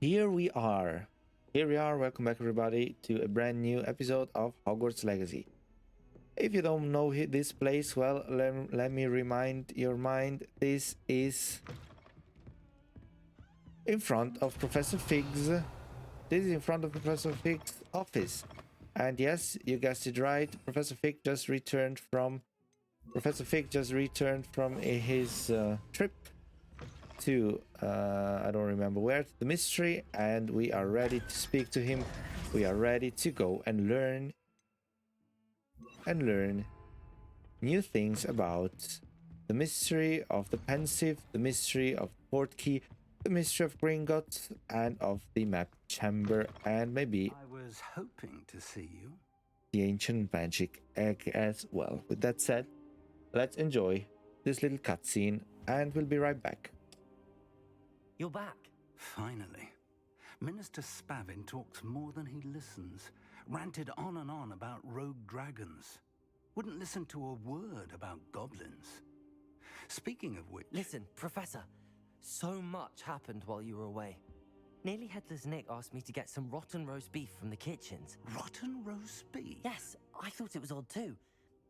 Here we are. Here we are. Welcome back, everybody, to a brand new episode of Hogwarts Legacy. If you don't know this place, well, let me remind your mind. This is in front of Professor Fig's. This is in front of Professor Fig's office. And yes, you guessed it right. Professor Fig just returned from his trip to I don't remember where, the mystery, and we are ready to speak to him. We are ready to go and learn new things about the mystery of the pensive, the mystery of the port key, the mystery of Gringotts, and of the map chamber, and maybe I was hoping to see you. the ancient magic egg as well. With that said, let's enjoy this little cutscene, and we'll be right back. You're back. Finally. Minister Spavin talks more than he listens. Ranted on and on about rogue dragons. Wouldn't listen to a word about goblins. Speaking of which... Listen, Professor. So much happened while you were away. Nearly Headless Nick asked me to get some rotten roast beef from the kitchens. Rotten roast beef? Yes, I thought it was odd too.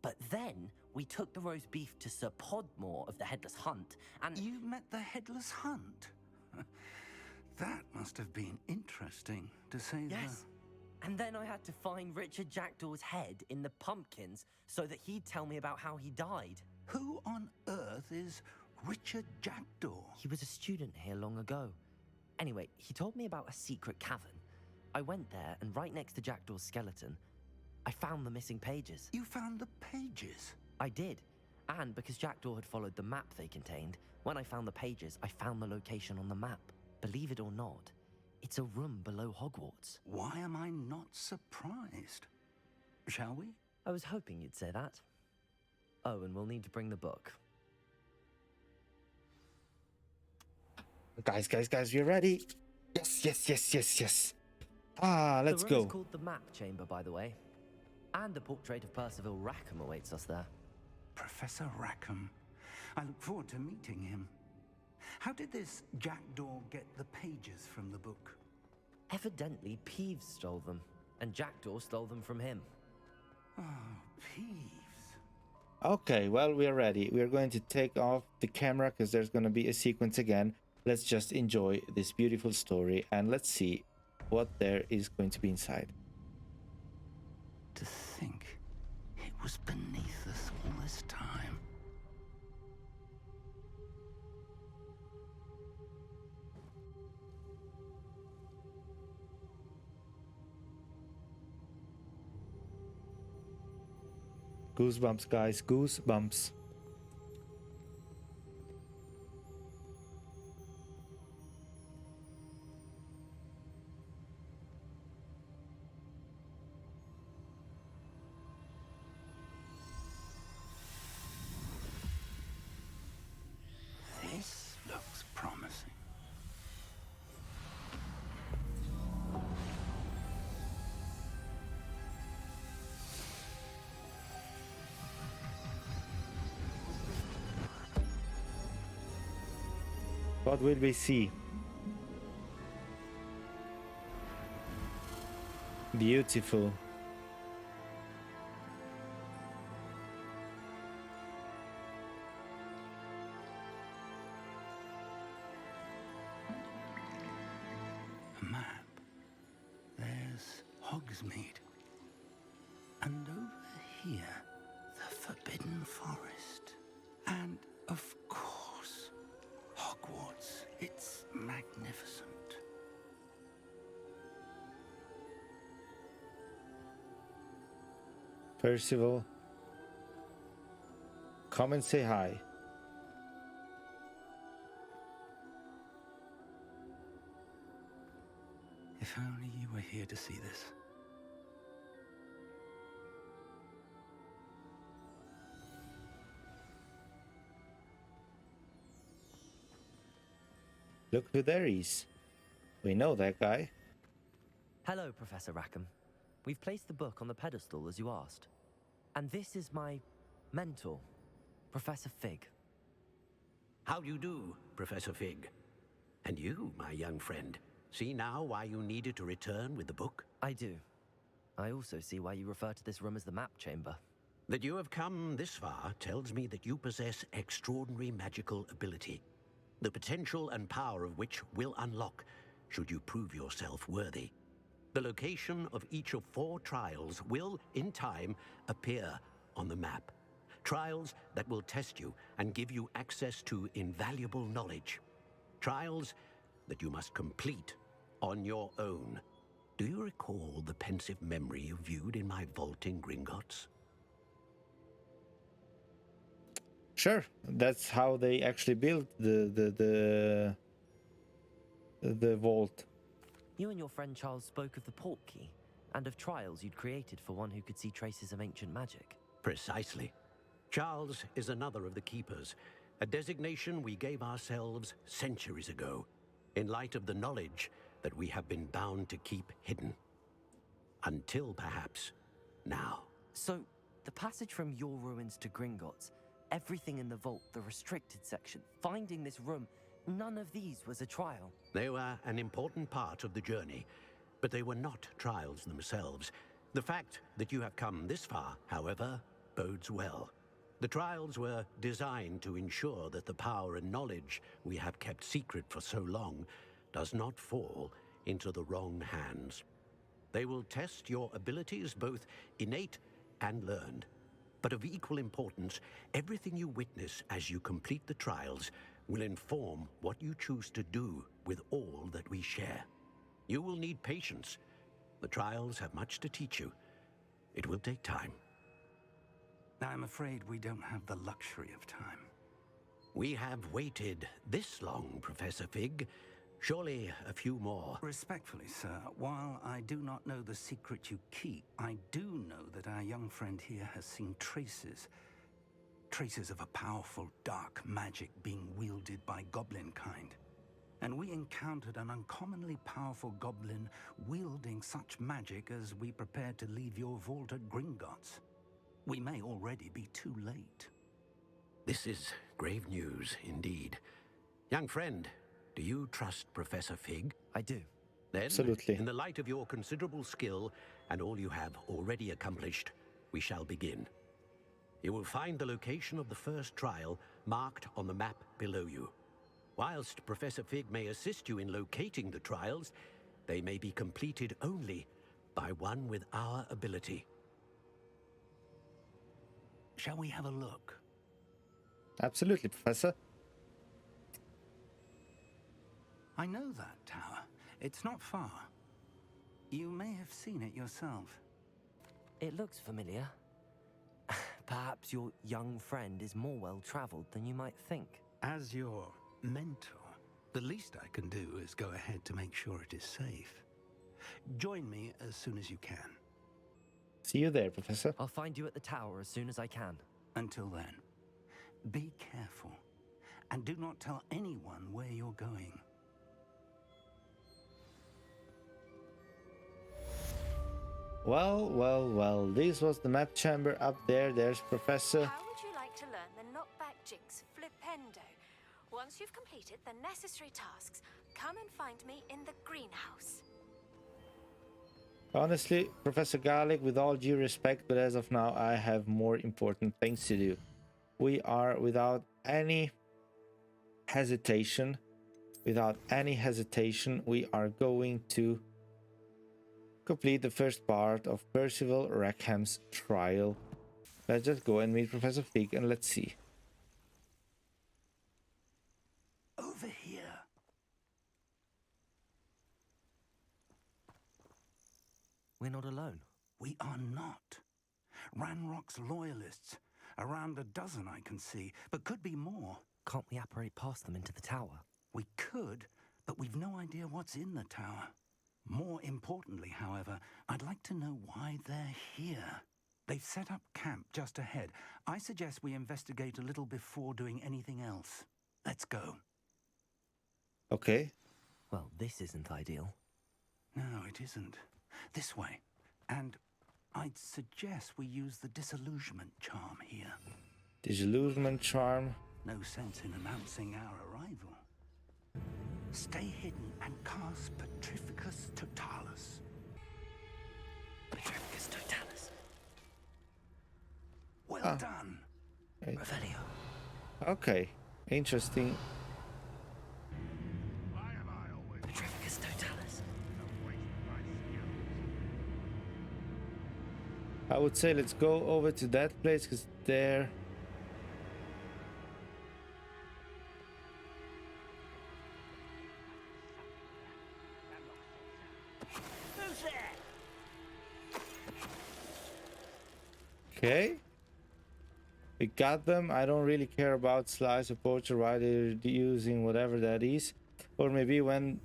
But then we took the roast beef to Sir Podmore of the Headless Hunt, and... You met the Headless Hunt? That must have been interesting, to say the... Yes. And then I had to find Richard Jackdaw's head in the pumpkins so that he'd tell me about how he died. Who on earth is Richard Jackdaw? He was a student here long ago. Anyway, he told me about a secret cavern. I went there, and right next to Jackdaw's skeleton, I found the missing pages. You found the pages? I did. And because Jackdaw had followed the map they contained, when I found the pages, I found the location on the map. Believe it or not, it's a room below Hogwarts. Why am I not surprised? Shall we? I was hoping you'd say that. Oh, and we'll need to bring the book. Guys, you ready? Yes. Let's The room go. is called the Map Chamber, by the way. And a portrait of Percival Rackham awaits us there. Professor Rackham. I look forward to meeting him. How did this Jackdaw get the pages from the book? Evidently, Peeves stole them, and Jackdaw stole them from him. Oh, Peeves. Okay, well, we are ready. We are going to take off the camera because there's going to be a sequence again. Let's just enjoy this beautiful story and let's see what there is going to be inside. To think it was beneath us all this time. Goosebumps, guys, goosebumps. This looks promising. What will we see? Beautiful. A map. There's Hogsmeade. And over here, the Forbidden Forest. And, of course, Hogwarts. It's magnificent. Percival, come and say hi. If only you were here to see this. Look who there is. We know that guy. Hello, Professor Rackham. We've placed the book on the pedestal as you asked. And this is my mentor, Professor Fig. How do you do, Professor Fig? And you, my young friend, See now why you needed to return with the book? I do. I also see why you refer to this room as the map chamber. That you have come this far tells me that you possess extraordinary magical ability, the potential and power of which will unlock should you prove yourself worthy. The location of each of 4 trials will, in time, appear on the map. Trials that will test you and give you access to invaluable knowledge. Trials that you must complete on your own. Do you recall the pensive memory you viewed in my vault in Gringotts? Sure, that's how they actually built the vault. You and your friend Charles spoke of the port key and of trials you'd created for one who could see traces of ancient magic. Precisely. Charles is another of the keepers, a designation we gave ourselves centuries ago, in light of the knowledge that we have been bound to keep hidden. Until perhaps now. So, the passage from your ruins to Gringotts, everything in the vault, the restricted section, finding this room, none of these was a trial. They were an important part of the journey, but they were not trials themselves. The fact that you have come this far, however, bodes well. The trials were designed to ensure that the power and knowledge we have kept secret for so long does not fall into the wrong hands. They will test your abilities, both innate and learned. But of equal importance, everything you witness as you complete the trials will inform what you choose to do with all that we share. You will need patience. The trials have much to teach you. It will take time. I'm afraid we don't have the luxury of time. We have waited this long, Professor Fig. Surely a few more. Respectfully, sir, while I do not know the secret you keep, I do know that our young friend here has seen traces of a powerful dark magic being wielded by goblin kind. And we encountered an uncommonly powerful goblin wielding such magic as we prepared to leave your vault at Gringotts. We may already be too late. This is grave news indeed. Young friend, do you trust Professor Fig? I do. Then, Absolutely. in the light of your considerable skill and all you have already accomplished, we shall begin. You will find the location of the first trial marked on the map below you. Whilst Professor Fig may assist you in locating the trials, they may be completed only by one with our ability. Shall we have a look? Absolutely, Professor. I know that tower. It's not far. You may have seen it yourself. It looks familiar. Perhaps your young friend is more well-traveled than you might think. As your mentor, the least I can do is go ahead to make sure it is safe. Join me as soon as you can. See you there, Professor. I'll find you at the tower as soon as I can. Until then, be careful and do not tell anyone where you're going. Well, this was the map chamber up there. There's Professor. How would you like to learn the knockback jinx flipendo? Once you've completed the necessary tasks, come and find me in the greenhouse. Honestly, Professor Garlic, with all due respect, but as of now, I have more important things to do. We are, without any hesitation, we are going to complete the first part of Percival Rackham's trial. Let's just go and meet Professor Fig and let's see. Over here. We're not alone. We are not. Ranrock's loyalists. Around a dozen I can see, but could be more. Can't we apparate past them into the tower? We could, but we've no idea what's in the tower. More importantly, however, I'd like to know why they're here. They've set up camp just ahead. I suggest we investigate a little before doing anything else. Let's go. Okay. Well, this isn't ideal. No, it isn't. This way. And I'd suggest we use the disillusionment charm here. Disillusionment charm. No sense in announcing our arrival. Stay hidden and cast Petrificus Totalis. Petrificus Totalis. Well done. Okay. Revelio. Okay, interesting. Petrificus Totalis. I would say let's go over to that place because there. Okay. We got them. I don't really care about slice or poacher, why they're using whatever that is. Or maybe when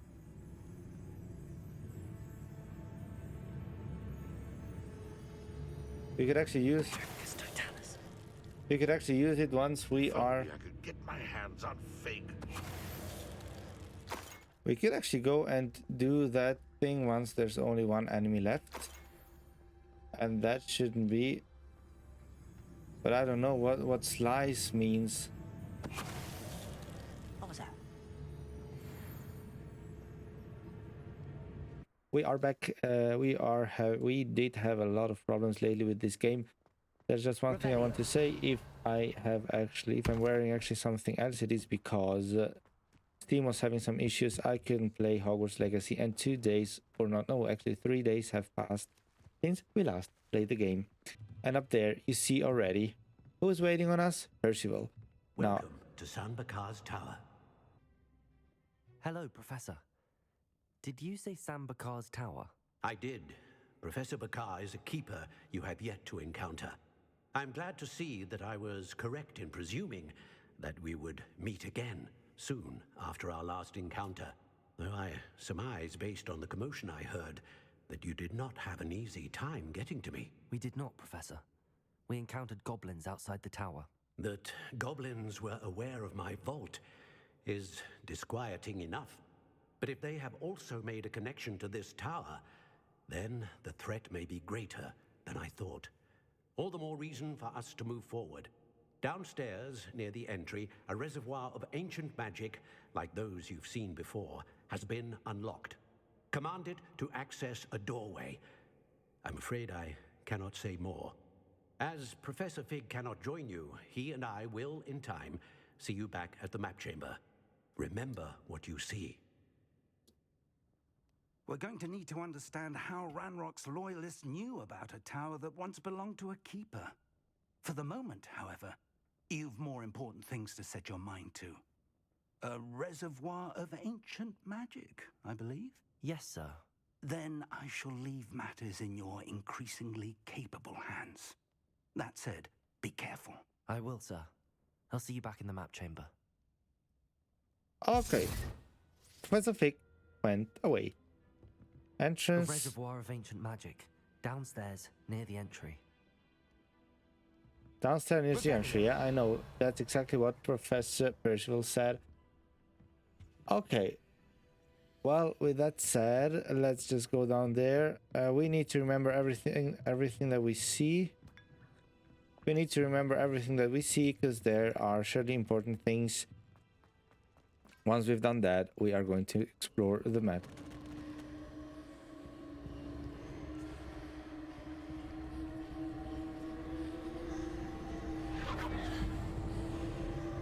we could actually use it once we are. I could get my hands on fake. We could actually go and do that thing once there's only one enemy left. And that shouldn't be. But I don't know what slice means. What was that? We are back. We did have a lot of problems lately with this game. There's just one thing I want to say. If I'm wearing actually something else, it is because Steam was having some issues. I couldn't play Hogwarts Legacy, and 2 days, or not, no, actually 3 days have passed since we last played the game. And up there, you see already who is waiting on us? Percival. Welcome to San Bakar's tower. Hello, Professor. Did you say Sam Bakar's tower? I did. Professor Bakar is a keeper you have yet to encounter. I'm glad to see that I was correct in presuming that we would meet again soon after our last encounter. Though I surmise, based on the commotion I heard, that you did not have an easy time getting to me. We did not, Professor. We encountered goblins outside the tower. That goblins were aware of my vault is disquieting enough. But if they have also made a connection to this tower, then the threat may be greater than I thought. All the more reason for us to move forward. Downstairs, near the entry, a reservoir of ancient magic, like those you've seen before, has been unlocked. Commanded to access a doorway. I'm afraid I cannot say more. As Professor Fig cannot join you, he and I will, in time, see you back at the map chamber. Remember what you see. We're going to need to understand how Ranrock's loyalists knew about a tower that once belonged to a keeper. For the moment, however, you've more important things to set your mind to. A reservoir of ancient magic, I believe? Yes, sir. Then I shall leave matters in your increasingly capable hands. That said, be careful. I will, sir. I'll see you back in the map chamber. Okay. Professor Fig went away. A Entrance. reservoir of ancient magic. Downstairs, near the entry. Downstairs is the entry. Yeah, I know. That's exactly what Professor Percival said. Okay. Well, with that said, let's just go down there. We need to remember everything that we see. We need to remember everything that we see because there are surely important things. Once we've done that, we are going to explore the map.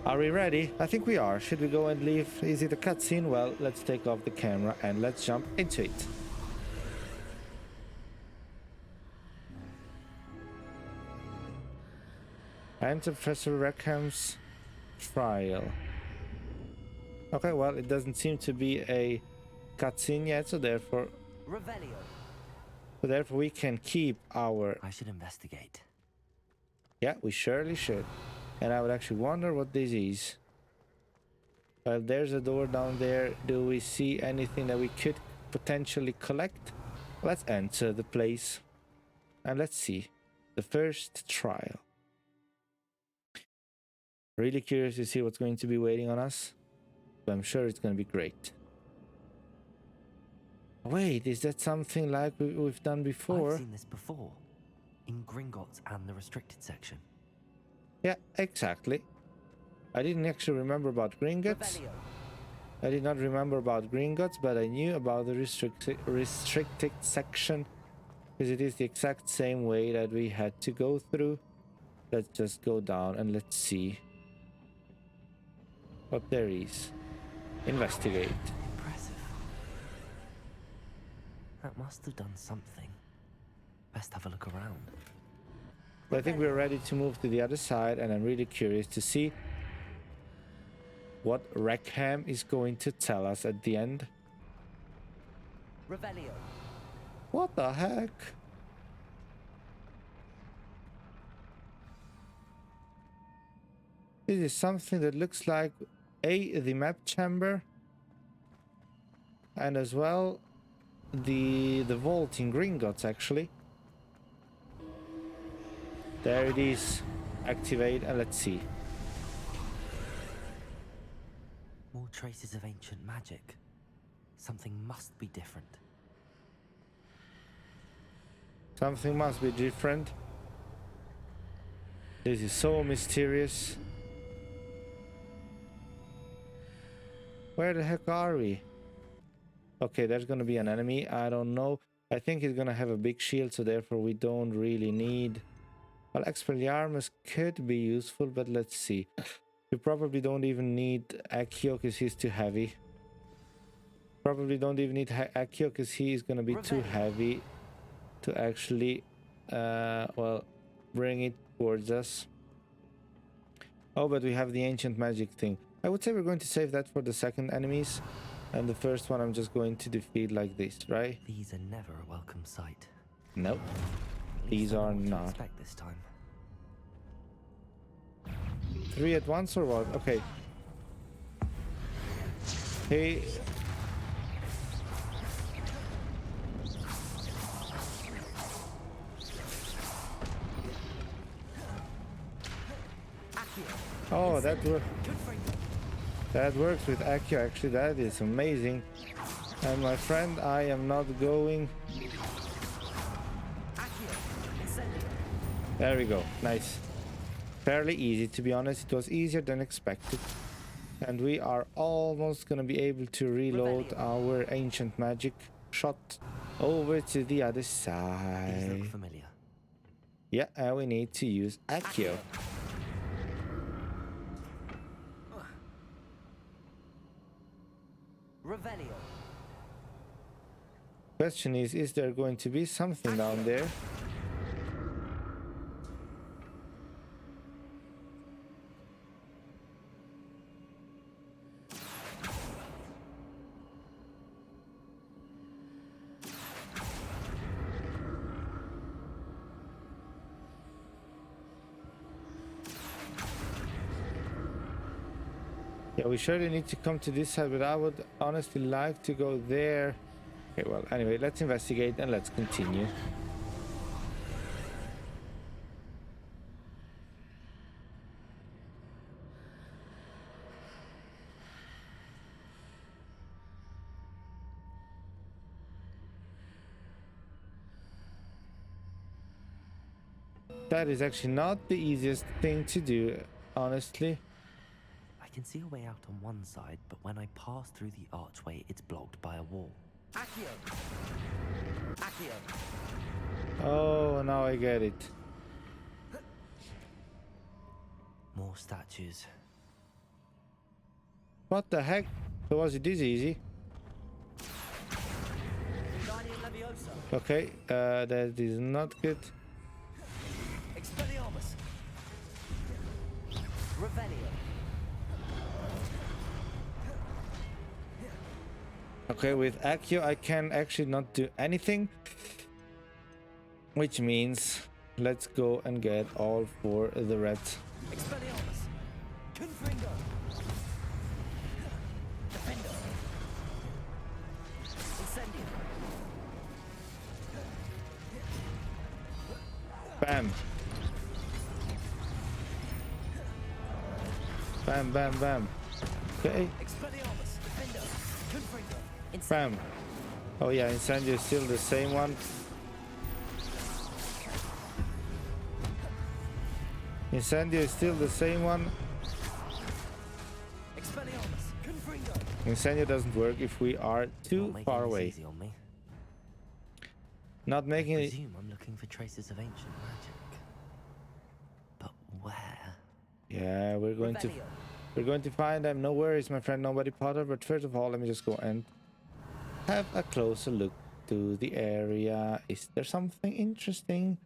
Are we ready? I think we are. Should we go and leave? Is it a cutscene? Well, let's take off the camera and let's jump into it. Enter Professor Rackham's trial. Okay, well, it doesn't seem to be a cutscene yet, so therefore we can keep our... I should investigate. Yeah, we surely should. And I would actually wonder what this is. Well, there's a door down there. Do we see anything that we could potentially collect? Let's enter the place. And let's see. The first trial. Really curious to see what's going to be waiting on us. But I'm sure it's going to be great. Wait, is that something like we've done before? I've seen this before. In Gringotts and the restricted section. Yeah, exactly. I didn't actually remember about Gringotts. I did not remember about Gringotts, but I knew about the restricted section, because it is the exact same way that we had to go through. Let's just go down and let's see what there is. Investigate. Impressive. That must have done something. Best have a look around. I think we're ready to move to the other side, and I'm really curious to see what Rackham is going to tell us at the end. Revelio. What the heck? This is something that looks like the map chamber, and as well the vault in Gringotts actually. There it is. Activate and let's see. More traces of ancient magic. Something must be different. Something must be different. This is so mysterious. Where the heck are we? Okay, there's gonna be an enemy. I don't know. I think he's gonna have a big shield, so therefore we don't really need... Well, Expelliarmus could be useful, but let's see. We probably don't even need Accio because he's too heavy. Probably don't even need Accio because he is gonna be too heavy to actually, well, bring it towards us. Oh, but we have the ancient magic thing. I would say we're going to save that for the second enemies. And the first one I'm just going to defeat like this, right? These are never a welcome sight. Nope. At least These I know are what to not. expect this time. 3 at once or what? Okay. Hey. Oh, that works with Accio. Actually, that is amazing. And my friend, I am not going. There we go. Nice. Fairly easy, to be honest. It was easier than expected. And we are almost gonna be able to reload our ancient magic shot over to the other These side. look familiar. Yeah, and we need to use Accio. Revelio. Question is there going to be something down there? Yeah, we surely need to come to this side, but I would honestly like to go there. Okay, well, anyway, let's investigate and let's continue. That is actually not the easiest thing to do, honestly. I can see a way out on one side, but when I pass through the archway, it's blocked by a wall. Accio! Accio! Oh, now I get it. More statues. What the heck? So was it this easy? Okay, that is not good. Expelliarmus! Revelio! Okay, with Accio I can actually not do anything. Which means let's go and get all 4 the reds. Expelliarmus! Confringo! Defender! Incendio! Bam! Bam, bam, bam. Okay. Expelliarmus! Defender! Confringo! Bam. Oh yeah, Incendio is still the same one. Incendio is still the same one. Expelliarmus! Confringo! Incendio doesn't work if we are too Not far making this away. easy on me. Not I making it. presume I'm looking for traces of ancient magic. But where? Yeah, we're going to find them. No worries, my friend. Nobody Potter. But first of all, let me just go and have a closer look to the area. Is there something interesting?